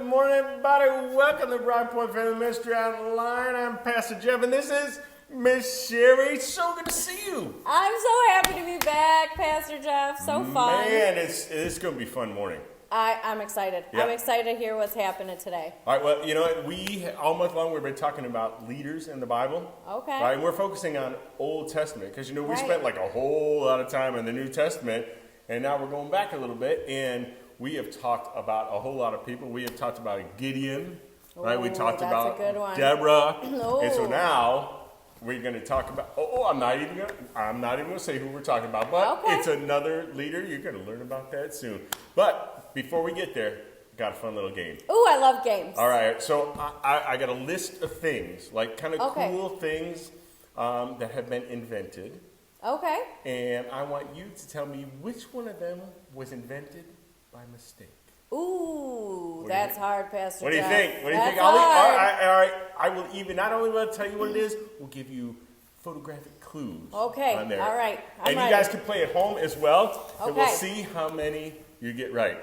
morning, everybody. Welcome to Broad Point Family Ministry Online. I'm Pastor Jeff, and this is Miss Sherry. So good to see you. I'm so happy to be back, Pastor Jeff. So fun. Man, it's going to be a fun morning. I'm excited. Yep. I'm excited to hear what's happening today. All right, well, you know what? All month long, we've been talking about leaders in the Bible. Okay. Right, and we're focusing on Old Testament because, we Right. spent like a whole lot of time in the New Testament, and now we're going back a little bit, and we have talked about a whole lot of people. We have talked about Gideon, right? We talked that's about a good one. Deborah, Ooh. and so now we're going to talk about. I'm not even going to say who we're talking about, but Okay. it's another leader. You're going to learn about that soon. But before we get there, got a fun little game. Ooh, I love games. All right, so I got a list of things, like kind of Okay. cool things that have been invented, Okay. and I want you to tell me which one of them was invented by mistake. Ooh, do you that's think? hard, Pastor What do you Jeff. think? What do you That's think? All hard. right. I will even not only will tell you what it is, we'll give you photographic clues. Okay, on there. all right. I'm and ready. you guys can play at home as well, and we'll Okay. see how many you get right.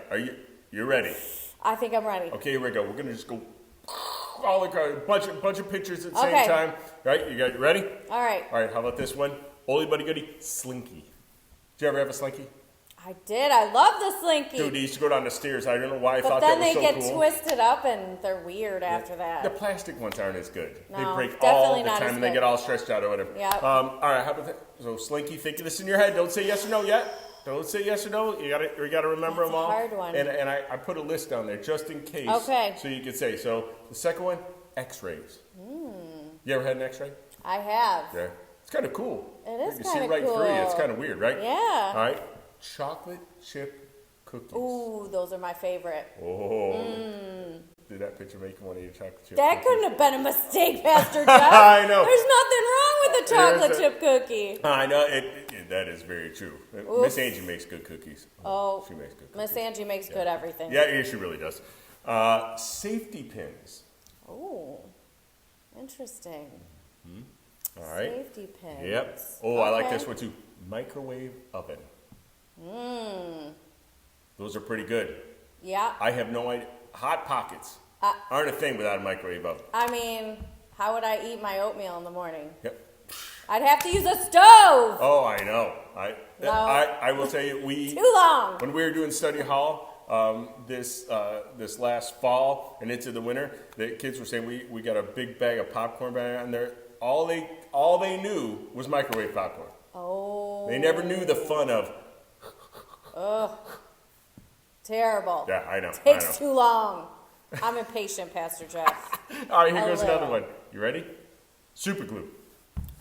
You're ready? I think I'm ready. Okay, here we go. We're gonna just go all across, bunch of pictures at the Okay. same time. Right? You ready? All right. All right. How about this one? Oldie buddy goodie, Slinky. Did you ever have a Slinky? I did. I love the slinky. Dude, they used to go down the stairs. I don't know why I but thought then that was so they cool. get twisted up and they're weird after that. The plastic ones aren't as good. They No, break definitely all the not time as and they good. get all stretched out or whatever. Yep. All right. How about that? So Slinky, think of this in your head. Don't say yes or no yet. Don't say yes or no. You gotta remember That's them all. a hard one. And I put a list down there just in case. Okay. So you could say. So the second one, X-rays. You ever had an X-ray? I have. Yeah. It's kind of cool. It is You can see kinda right through you. It's cool. kind of weird, right? Yeah. All right. Chocolate chip cookies. Ooh, those are my favorite. Oh. Did that picture make you want to eat a chocolate chip That cookie? couldn't have been a mistake, Pastor Jeff. I know. There's nothing wrong with a chocolate There's a- chip cookie. I know. That is very true. Miss Angie makes good cookies. Oh, She makes good cookies. Miss Angie makes good everything. Yeah, she really does. Safety pins. Oh, interesting. All right. Safety pins. Yep. Oh, I like Okay. this one too. Microwave oven. Those are pretty good. Yeah. I have no idea. Hot Pockets aren't a thing without a microwave oven. I mean, how would I eat my oatmeal in the morning? Yep. I'd have to use a stove. Oh, I know. No. I will tell you, Too long. when we were doing study hall this last fall and into the winter, the kids were saying we got a big bag of popcorn back on there. All they knew was microwave popcorn. Oh. They never knew the fun of. Terrible. Yeah, I know. Takes too long. I'm impatient, Pastor Jeff. All right, here goes little. another one. You ready? Super glue.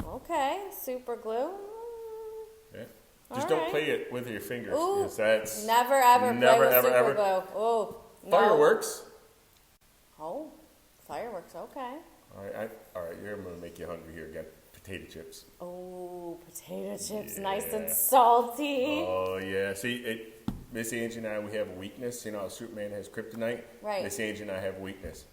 Okay, super glue. Yeah. All Just don't right. play it with your fingers. Ooh, because that's never ever never, play with ever, super ever. glue. Oh, no. Fireworks. Oh, fireworks. Okay. All right. You're gonna make you hungry here again. Potato chips. Oh, potato chips, nice Yeah. and salty. Oh yeah. See, Miss Angie and I, we have a weakness. You know how Superman has kryptonite. Right. Miss Angie and I have a weakness.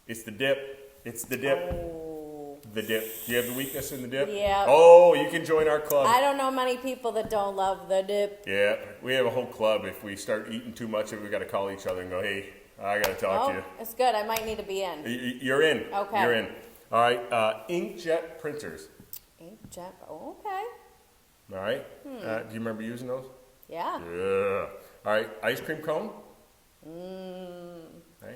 It's the dip. It's the dip. Oh. The dip. Do you have the weakness in the dip? Yeah. Oh, you can join our club. I don't know many people that don't love the dip. Yeah, we have a whole club. If we start eating too much of it, we got to call each other and go, hey, I got to talk to Oh, you. it's good. I might need to be in. You're in. Okay. You're in. All right. Inkjet printers. Inkjet. Oh, okay. All right. Do you remember using those? Yeah. Yeah. All right. Ice cream cone.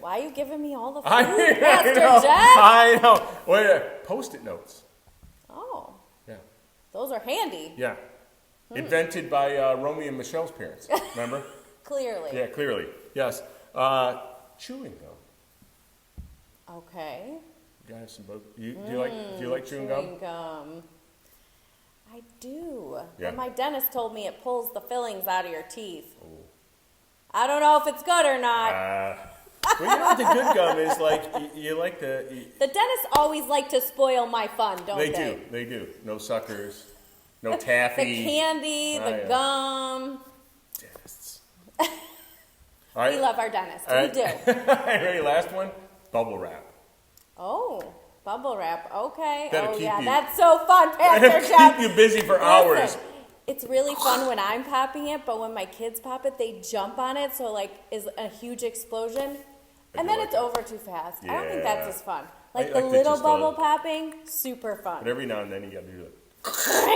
Why are you giving me all the food, I Pastor know. Jeff? I know. Wait. Post-it notes. Oh, Yeah. those are handy. Yeah. Invented by Romeo and Michelle's parents. Remember? Clearly. Yeah. Clearly. Yes. Chewing gum. Okay. You guys, do you like chewing gum? I do. Yeah. But my dentist told me it pulls the fillings out of your teeth. I don't know if it's good or not. Well, you know what the good gum is like? You like the. The dentists always like to spoil my fun, don't they? They do. No suckers. No The taffy. candy, the yeah. gum. Dentists. All right. We love our dentist. All right. We do. Ready? Last one. Bubble wrap. Oh, bubble wrap. Okay. That'll oh, keep yeah. you- That's so fun, Pastor Jeff. Keep you busy for hours. Listen, it's really fun when I'm popping it, but when my kids pop it, they jump on it, so like is a huge explosion. And then it's over too fast. I don't think Yeah. that's as fun. I Like the like to little just, bubble popping, super But fun. every now and then you gotta do it.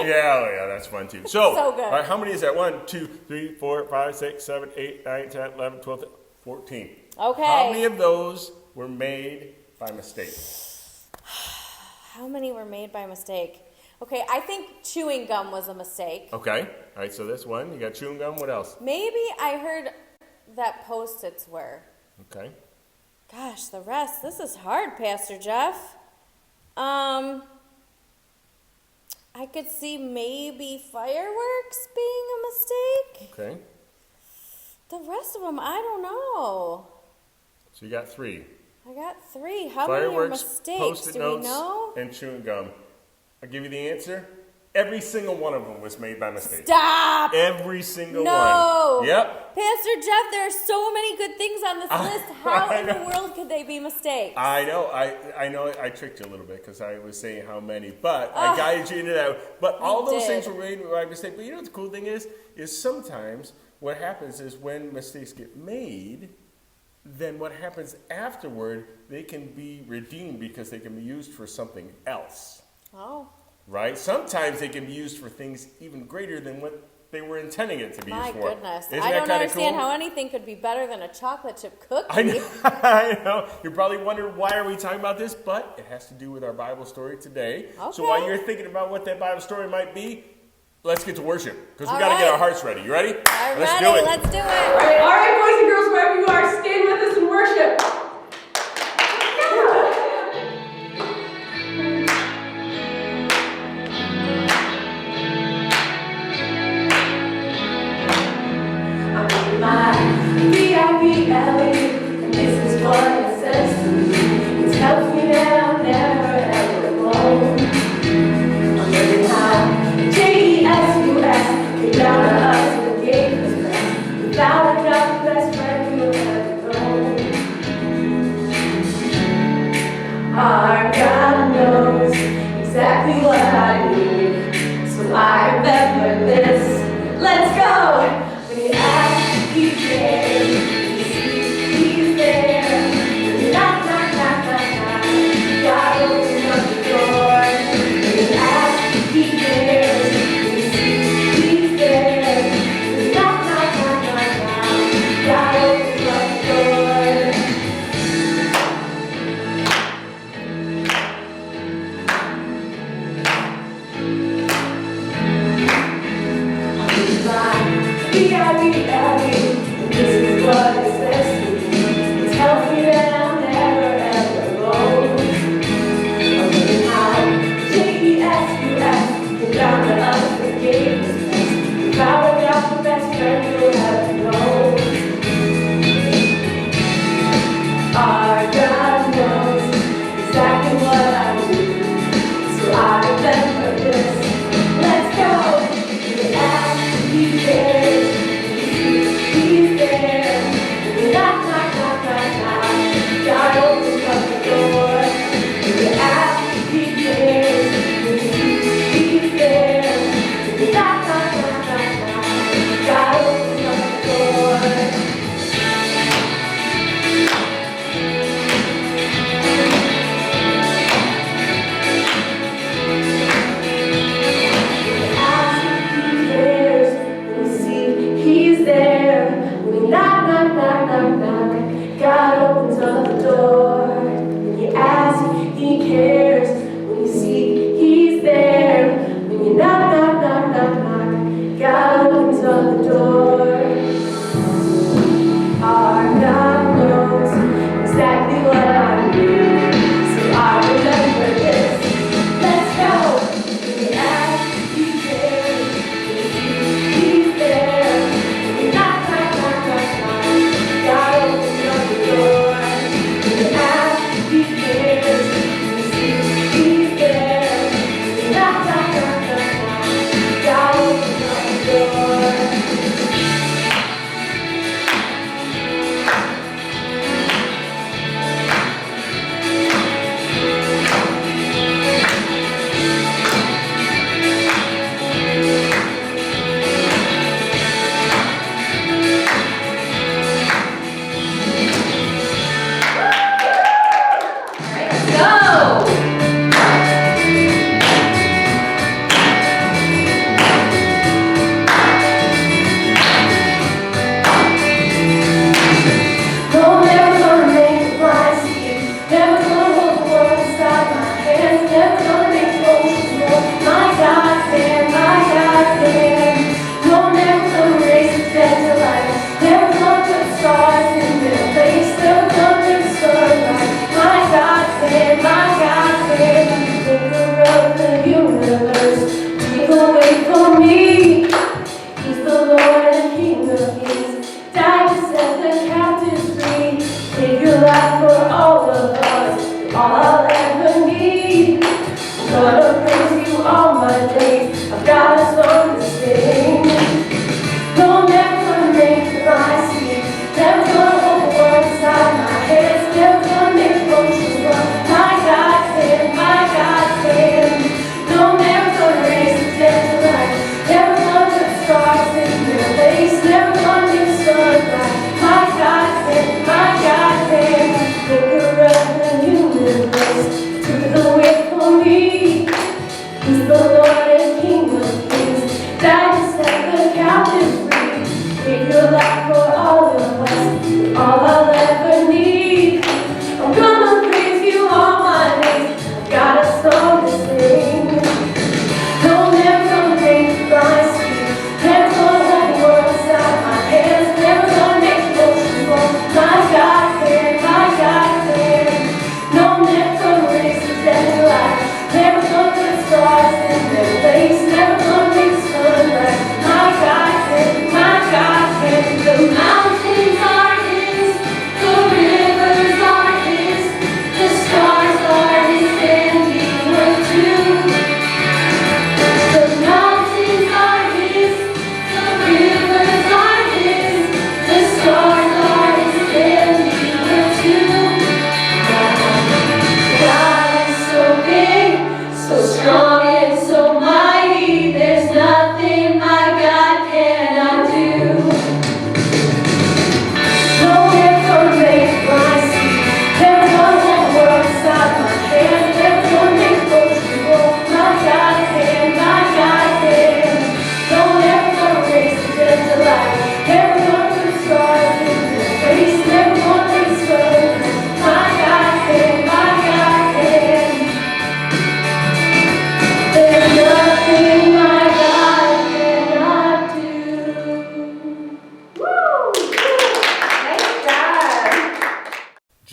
Yeah, that's fun too. So, So good. all right, how many is that? 1, 2, 3, 4, 5, 6, 7, 8, 9, 10, 11, 12, 14. Okay. How many of those were made by mistake? How many were made by mistake? Okay, I think chewing gum was a mistake. Okay. All right, so that's one. You got chewing gum. What else? Maybe I heard that Post-its were. Okay. Gosh, the rest. This is hard, Pastor Jeff. I could see maybe fireworks being a mistake. Okay. The rest of them, I don't know. So you got 3. I got 3. How many are Fireworks, mistakes? Post-it Do notes, we know? and chewing gum. I'll give you the answer. Every single one of them was made by mistake. Stop! Every single No! one. Yep. Pastor Jeff, there are so many good things on this list. How I in the know. world could they be mistakes? I know. I know. I tricked you a little bit because I was saying how many, but I guided you into that. But all those things were made by mistake. But you know what the cool thing is sometimes what happens is when mistakes get made, then what happens afterward, they can be redeemed because they can be used for something else. Oh. Right? Sometimes they can be used for things even greater than what they were intending it to be My used for. goodness. Isn't I that don't kinda understand cool? how anything could be better than a chocolate chip cookie. I know. I know. You're probably wondering why are we talking about this, but it has to do with our Bible story today. So Okay. while you're thinking about what that Bible story might be, let's get to worship because we All got to get right. our hearts ready. You ready? I'm Let's ready. do it. Let's do it. All right, boys and girls, wherever you are, stand with us in worship. I'm in my VIP alley, and this is what it says to me. It tells me that I'm never ever alone. I'm living high, J-E-S-U-S, came down to us and gave us rest. Without a doubt, the best friend you'll ever know.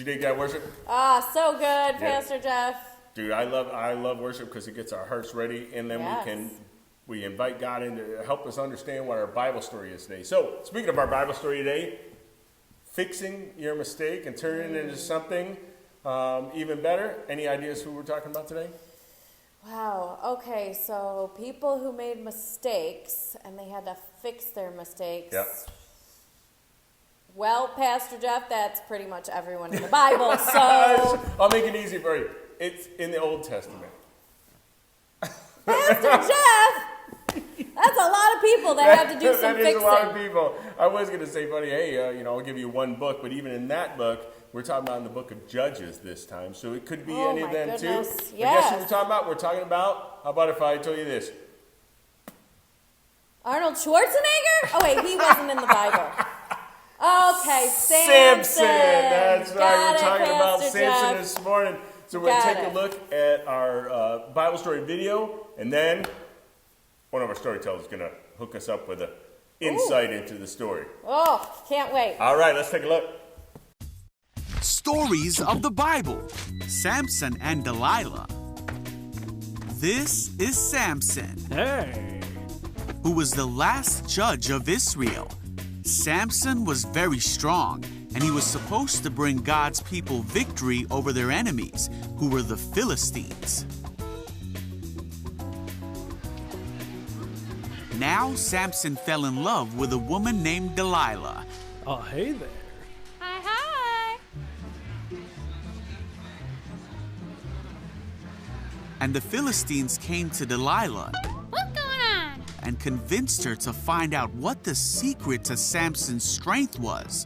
you dig that worship? Ah, so good, Pastor Jeff. Dude, I love worship because it gets our hearts ready, and then we invite God in to help us understand what our Bible story is today. So, speaking of our Bible story today, fixing your mistake and turning it into something even better. Any ideas who we're talking about today? Wow. Okay, so people who made mistakes and they had to fix their mistakes. Yep. Well, Pastor Jeff, that's pretty much everyone in the Bible. So I'll make it easy for you. It's in the Old Testament. Pastor Jeff, that's a lot of people that have to do some That fixing. is a lot of people. I was going to say, buddy, hey, I'll give you one book, but even in that book, we're talking about in the book of Judges this time, so it could be any of them goodness. too. Yes. But guess what we're talking about? We're talking about, how about if I told you this? Arnold Schwarzenegger? Oh wait, he wasn't in the Bible. Okay, Samson. That's right. Got We're talking about Pastor Samson Jeff. this morning. So we're going Got to take it. a look at our Bible story video, and then one of our storytellers is going to hook us up with an insight into the story. Oh, can't wait. All right, let's take a look. Stories of the Bible. Samson and Delilah. This is Samson, who was the last judge of Israel. Samson was very strong, and he was supposed to bring God's people victory over their enemies, who were the Philistines. Now Samson fell in love with a woman named Delilah. Oh, hey there. Hi. And the Philistines came to Delilah What's going on? and convinced her to find out what the secret to Samson's strength was.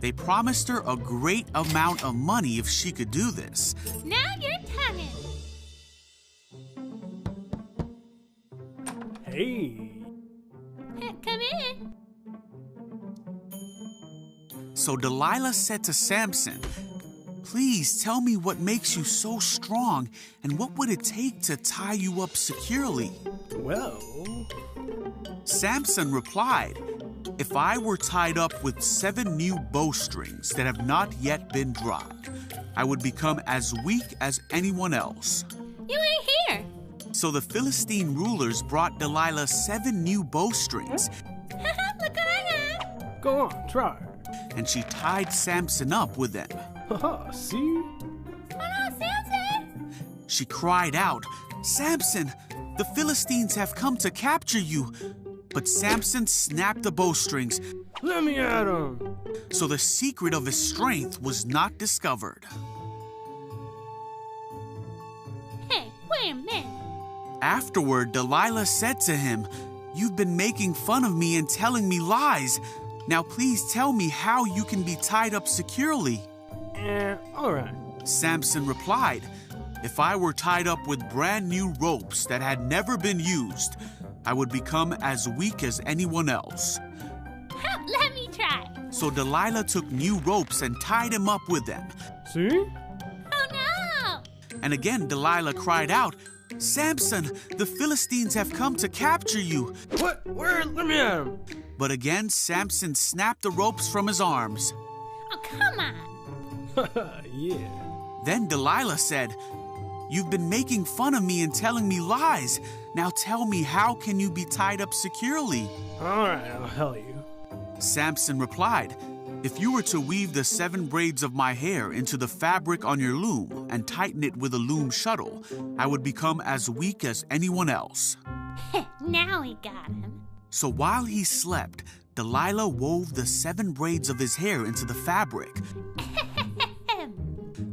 They promised her a great amount of money if she could do this. Now you're talking. Hey. Come in. So Delilah said to Samson, "Please tell me what makes you so strong, and what would it take to tie you up securely?" Well, Samson replied, "If I were tied up with 7 new bowstrings that have not yet been dried, I would become as weak as anyone else." You ain't here. So the Philistine rulers brought Delilah 7 new bowstrings, Look what I got. go on, try. and she tied Samson up with them. Haha, see? Oh no, Samson. She cried out, "Samson, the Philistines have come to capture you." But Samson snapped the bowstrings, Let me at him. so the secret of his strength was not discovered. Hey, wait a minute. Afterward, Delilah said to him, "You've been making fun of me and telling me lies. Now please tell me how you can be tied up securely." All right. Samson replied, "If I were tied up with brand new ropes that had never been used, I would become as weak as anyone else." Let me try. So Delilah took new ropes and tied him up with them. See? Oh no. And again Delilah cried out, "Samson, the Philistines have come to capture you." What? Where? Let me at him. But again Samson snapped the ropes from his arms. Oh, come on. Yeah. Then Delilah said, "You've been making fun of me and telling me lies. Now tell me, how can you be tied up securely?" All right, I'll tell you. Samson replied, "If you were to weave the 7 braids of my hair into the fabric on your loom and tighten it with a loom shuttle, I would become as weak as anyone else." Now we got him. So while he slept, Delilah wove the 7 braids of his hair into the fabric.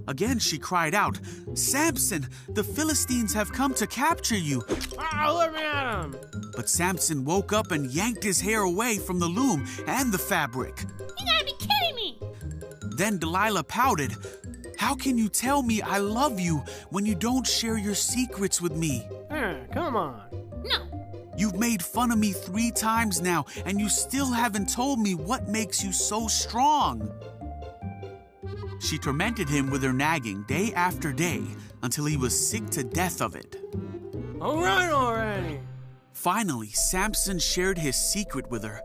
Again she cried out, "Samson, the Philistines have come to capture you." Let me at him. But Samson woke up and yanked his hair away from the loom and the fabric. You gotta be kidding me. Then Delilah pouted, "How can you tell me I love you when you don't share your secrets with me? Come on. No. You've made fun of me 3 times now, and you still haven't told me what makes you so strong." She tormented him with her nagging day after day until he was sick to death of it. All right already. Finally, Samson shared his secret with her.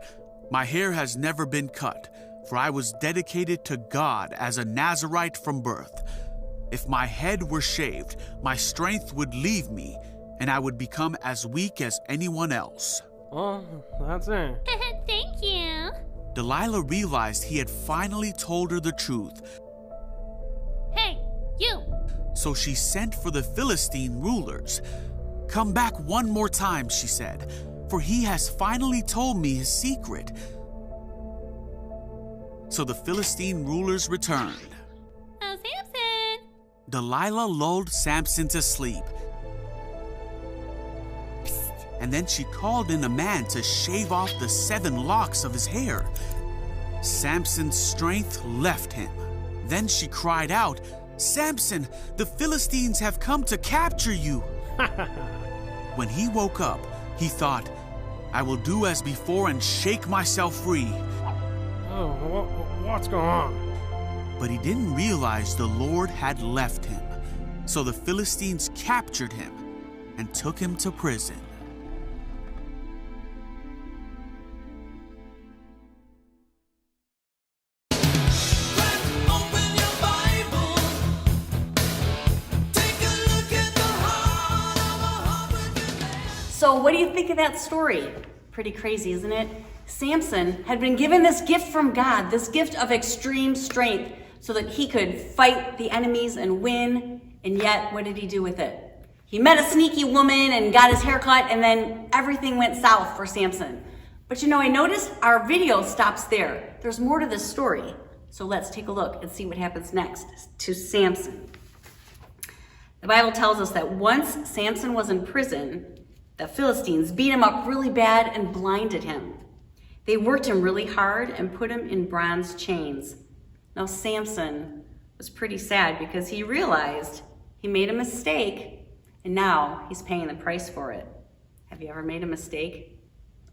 "My hair has never been cut. for I was dedicated to God as a Nazirite from birth. If my head were shaved, my strength would leave me, and I would become as weak as anyone else. Well, that's it. Thank you. Delilah realized he had finally told her the truth, Hey, you. so she sent for the Philistine rulers. "Come back one more time," she said, "for he has finally told me his secret." So the Philistine rulers returned. Oh, Samson. Delilah lulled Samson to sleep. And then she called in a man to shave off the 7 locks of his hair. Samson's strength left him. Then she cried out, "Samson, the Philistines have come to capture you." When he woke up, he thought, "I will do as before and shake myself free." Oh, what's going on? But he didn't realize the Lord had left him. So the Philistines captured him and took him to prison. So what do you think of that story? Pretty crazy, isn't it? Samson had been given this gift from God, this gift of extreme strength, so that he could fight the enemies and win. And yet, what did he do with it? He met a sneaky woman and got his hair cut, and then everything went south for Samson. But you know, I noticed our video stops there. There's more to this story. So let's take a look and see what happens next to Samson. The Bible tells us that once Samson was in prison, the Philistines beat him up really bad and blinded him. They worked him really hard and put him in bronze chains. Now Samson was pretty sad because he realized he made a mistake and now he's paying the price for it. Have you ever made a mistake?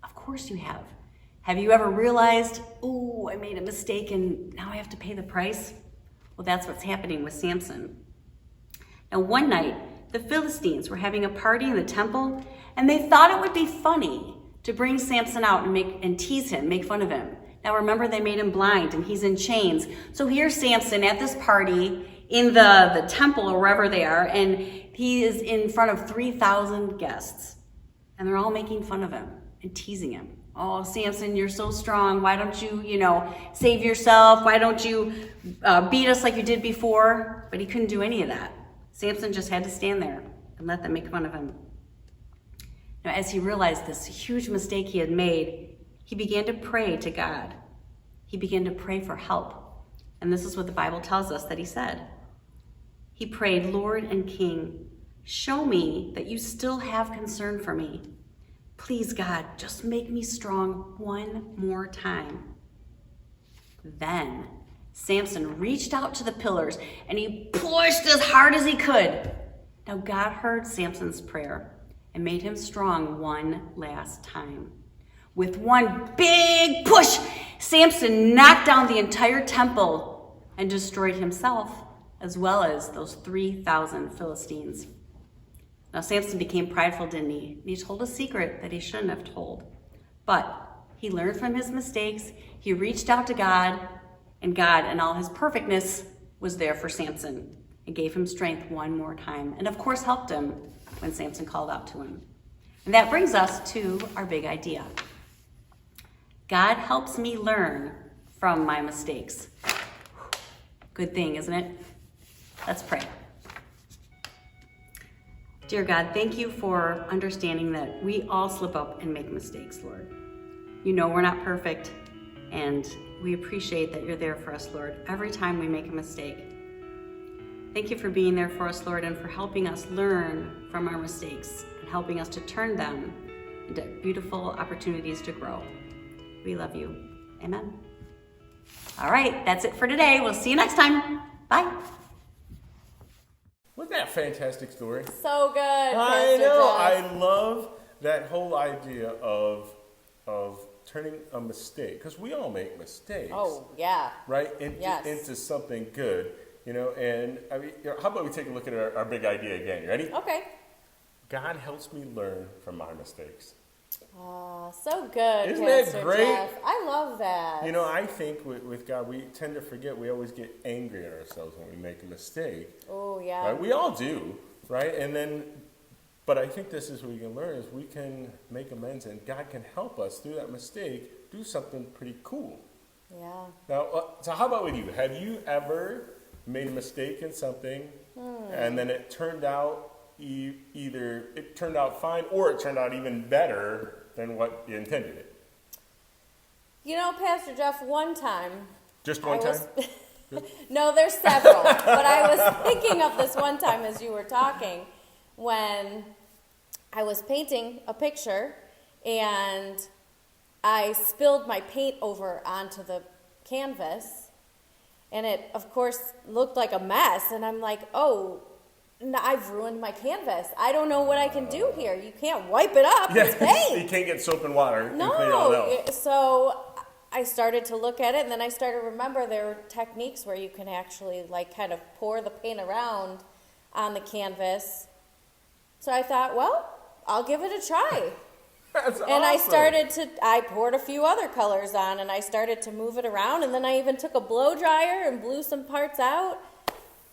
Of course you have. Have you ever realized, "Ooh, I made a mistake and now I have to pay the price"? Well, that's what's happening with Samson. Now one night, the Philistines were having a party in the temple, and they thought it would be funny to bring Samson out and tease him, make fun of him. Now remember, they made him blind and he's in chains. So here's Samson at this party in the temple or wherever they are, and he is in front of 3,000 guests. And they're all making fun of him and teasing him. "Oh, Samson, you're so strong. Why don't you, save yourself? Why don't you beat us like you did before?" But he couldn't do any of that. Samson just had to stand there and let them make fun of him. Now, as he realized this huge mistake he had made, he began to pray to God. He began to pray for help. And this is what the Bible tells us that he said. He prayed, "Lord and King, show me that you still have concern for me. Please, God, just make me strong one more time." Then Samson reached out to the pillars and he pushed as hard as he could. Now God heard Samson's prayer and made him strong one last time. With one big push, Samson knocked down the entire temple and destroyed himself as well as those 3,000 Philistines. Now Samson became prideful, didn't he? And he told a secret that he shouldn't have told. But he learned from his mistakes. He reached out to God, and God, in all his perfectness, was there for Samson and gave him strength one more time. And of course helped him when Samson called out to him. And that brings us to our big idea. God helps me learn from my mistakes. Good thing, isn't it? Let's pray. Dear God, thank you for understanding that we all slip up and make mistakes, Lord. You know we're not perfect, and we appreciate that you're there for us, Lord, every time we make a mistake. Thank you for being there for us, Lord, and for helping us learn from our mistakes and helping us to turn them into beautiful opportunities to grow. We love you. Amen. All right, that's it for today. We'll see you next time. Bye. Wasn't that a fantastic story? So good. I Pastor know. Jeff. I love that whole idea of turning a mistake, because we all make mistakes. Oh, yeah. Right? Yes. Into something good. And I mean, how about we take a look at our big idea again? You ready? Okay. God helps me learn from my mistakes. So good, Isn't that Pastor great? Jeff. I love that. You know, I think with God, we tend to forget. We always get angry at ourselves when we make a mistake. Oh, yeah. Right? We all do, right? But I think this is what we can learn is we can make amends, and God can help us through that mistake do something pretty cool. Yeah. Now, so how about with you? Have you ever made a mistake in something, and then it turned out either it turned out fine or it turned out even better than what you intended it? You know, Pastor Jeff, one time. Just one time? No, there's several. But I was thinking of this one time as you were talking when I was painting a picture and I spilled my paint over onto the canvas. And it, of course, looked like a mess. And I'm like, oh, I've ruined my canvas. I don't know what I can do here. You can't wipe it up. It's paint. You can't get soap and water and clean it all out. So I started to look at it, and then I started to remember there were techniques where you can actually like kind of pour the paint around on the canvas. So I thought, well, I'll give it a try. That's And awesome. I poured a few other colors on, and I started to move it around, and then I even took a blow dryer and blew some parts out.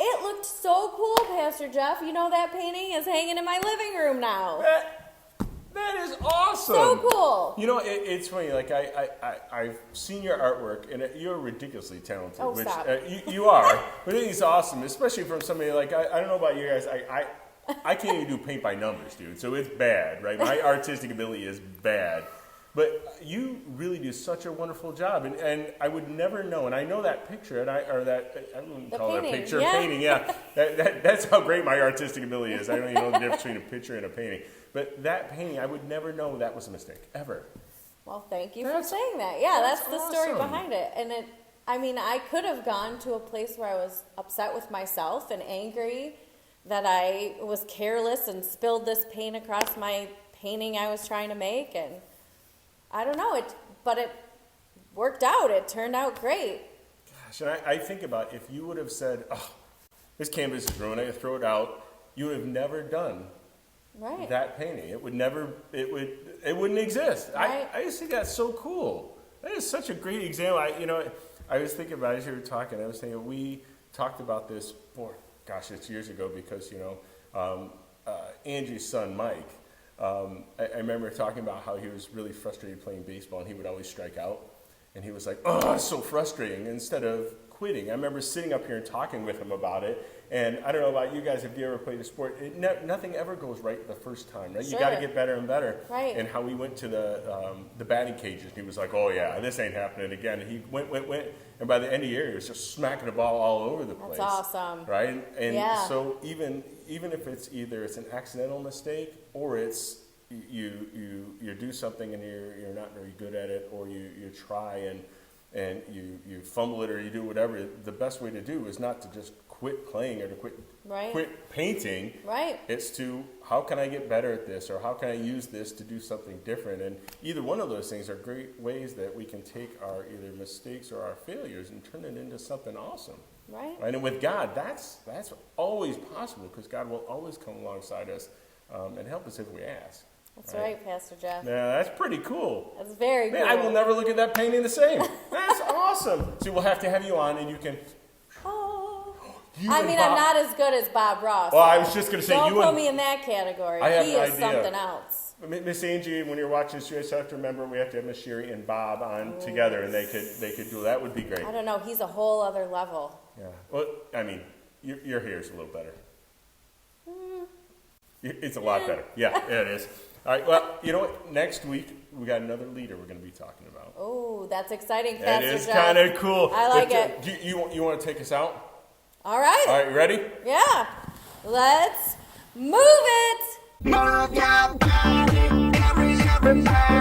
It looked so cool, Pastor Jeff. You know, that painting is hanging in my living room now. That is awesome. So cool. You know, it's funny. Like I've seen your artwork, and you're ridiculously talented. Oh, which stop. You are. But I think it's awesome, especially from somebody like I don't know about you guys. I can't even do paint by numbers, dude. So it's bad, right? My artistic ability is bad. But you really do such a wonderful job, and I would never know. And I know that picture, I don't call it a picture, yeah. painting. Yeah, that's how great my artistic ability is. I don't even know the difference between a picture and a painting. But that painting, I would never know that was a mistake ever. Well, thank you That's- for saying that. Yeah, that's that's the story awesome. behind it. And I could have gone to a place where I was upset with myself and angry that I was careless and spilled this paint across my painting I was trying to make, and I don't know, but it worked out. It turned out great. Gosh, and I think about if you would have said, "Oh, this canvas is ruined. I gotta throw it out," you would have never done Right. that painting. It wouldn't exist. Right. I just think that's so cool. That is such a great example. I was thinking about it as you were talking. I was thinking we talked about this it's years ago because Angie's son Mike. I remember talking about how he was really frustrated playing baseball, and he would always strike out. And he was like, "Oh, it's so frustrating." Instead of quitting, I remember sitting up here and talking with him about it. And I don't know about you guys, if you ever played a sport, nothing ever goes right the first time, right? Sure. You got to get better and better. Right. And how we went to the batting cages, and he was like, "Oh yeah, this ain't happening again." And he went, and by the end of the year, he was just smacking the ball all over the place. That's awesome. Right? And Yeah. so even if it's either it's an accidental mistake or it's you do something and you're not very good at it, or you try and you fumble it, or you do whatever, the best way to do is not to just quit playing or to quit painting. Right. It's to, how can I get better at this, or how can I use this to do something different? And either one of those things are great ways that we can take our either mistakes or our failures and turn it into something awesome. Right. And with God, that's always possible, because God will always come alongside us and help us if we ask. That's right, Pastor Jeff. Yeah, that's pretty cool. That's very Man, cool. I will never look at that painting the same. That's awesome. See, we'll have to have you on, and you can. Oh. You I and mean, Bob- I'm not as good as Bob Ross. Well, I was just going to say, Don't you put and me in that category. I have He an is idea. something else. Miss Angie, when you're watching this, you just have to remember we have to have Miss Sherry and Bob on together, and they could do that. Would be great. I don't know. He's a whole other level. Yeah. Well, I mean, your hair is a little better. It's a lot better. Yeah, it is. All right. Well, you know what? Next week we got another leader we're going to be talking about. Oh, that's exciting, That Pastor is Jeff. kind of cool. I like But, it. You want to take us out? All right. All right. You ready? Yeah. Let's move it. Move your body, everybody.